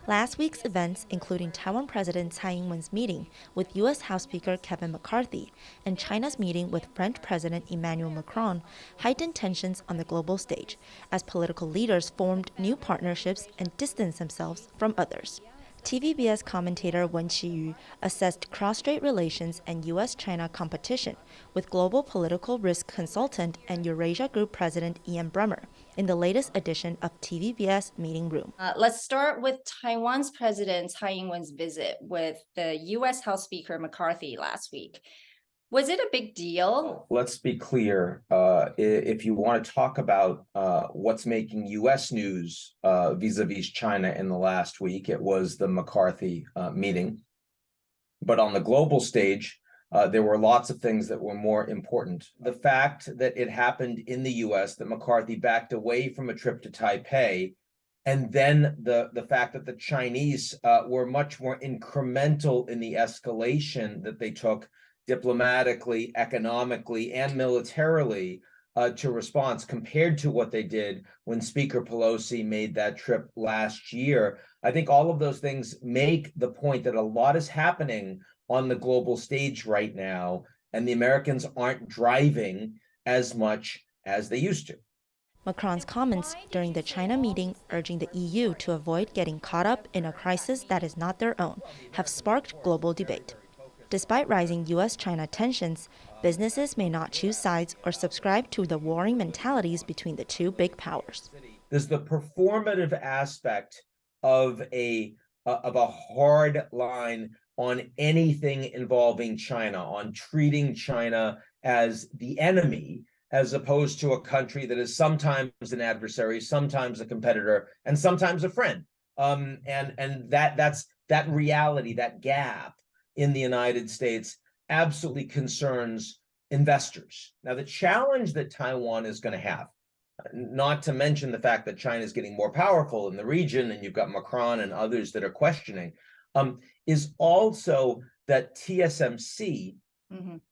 Last week's events, including Taiwan President Tsai Ing-wen's meeting with U.S. House Speaker Kevin McCarthy and China's meeting with French President Emmanuel Macron, heightened tensions on the global stage as political leaders formed new partnerships and distanced themselves from others. TVBS commentator Wen Qiyu assessed cross-strait relations and U.S.-China competition with global political risk consultant and Eurasia Group president Ian Bremmer in the latest edition of TVBS Meeting Room. Let's start with Taiwan's President Tsai Ing-wen's visit with the U.S. House Speaker McCarthy last week. Was it a big deal? Let's be clear. If you want to talk about what's making U.S. news vis-a-vis China in the last week, it was the McCarthy meeting. But on the global stage, there were lots of things that were more important. The fact that it happened in the U.S., that McCarthy backed away from a trip to Taipei, and then the fact that the Chinese were much more incremental in the escalation that they took diplomatically, economically, and militarily to response compared to what they did when Speaker Pelosi made that trip last year. I think all of those things make the point that a lot is happening on the global stage right now, and the Americans aren't driving as much as they used to. Macron's comments during the China meeting urging the EU to avoid getting caught up in a crisis that is not their own have sparked global debate. Despite rising U.S.-China tensions, businesses may not choose sides or subscribe to the warring mentalities between the two big powers. There's the performative aspect of a hard line on anything involving China, on treating China as the enemy, as opposed to a country that is sometimes an adversary, sometimes a competitor, and sometimes a friend. And that's that reality, that gap in the United States absolutely concerns investors. Now, the challenge that Taiwan is going to have, not to mention the fact that China is getting more powerful in the region, and you've got Macron and others that are questioning, is also that TSMC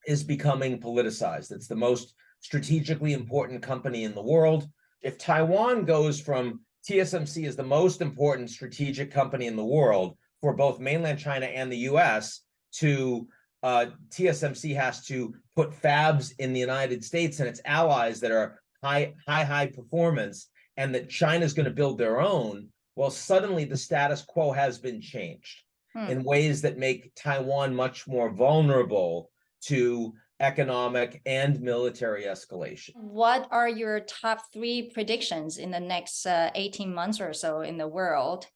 is becoming politicized. It's the most strategically important company in the world. If Taiwan goes from TSMC is the most important strategic company in the world for both mainland China and the US to TSMC has to put fabs in the United States and its allies that are high performance, and that China's going to build their own, well, suddenly the status quo has been changed in ways that make Taiwan much more vulnerable to economic and military escalation. What are your top 3 predictions in the next 18 months or so in the world?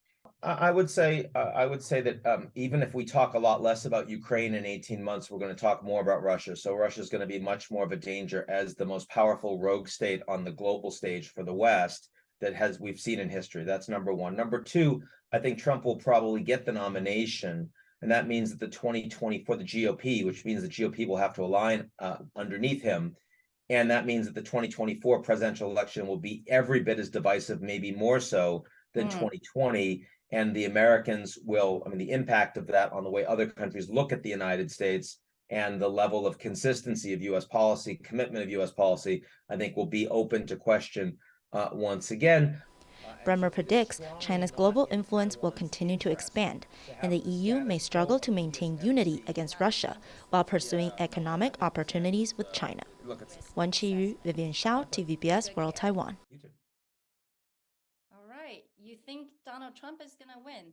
I would say that even if we talk a lot less about Ukraine in 18 months, we're going to talk more about Russia. So Russia is going to be much more of a danger as the most powerful rogue state on the global stage for the West that we've seen in history. That's number one. Number two, I think Trump will probably get the nomination, and that means that the 2024, the GOP, which means the GOP will have to align underneath him. And that means that the 2024 presidential election will be every bit as divisive, maybe more so than 2020. And the Americans will, the impact of that on the way other countries look at the United States and the level of consistency of U.S. policy, commitment of U.S. policy, I think will be open to question once again. Bremer predicts China's global influence will continue to expand, and the EU may struggle to maintain unity against Russia while pursuing economic opportunities with China. Wen Qiyu, Vivian Xiao, TVBS World Taiwan. All right. You think Donald Trump is going to win?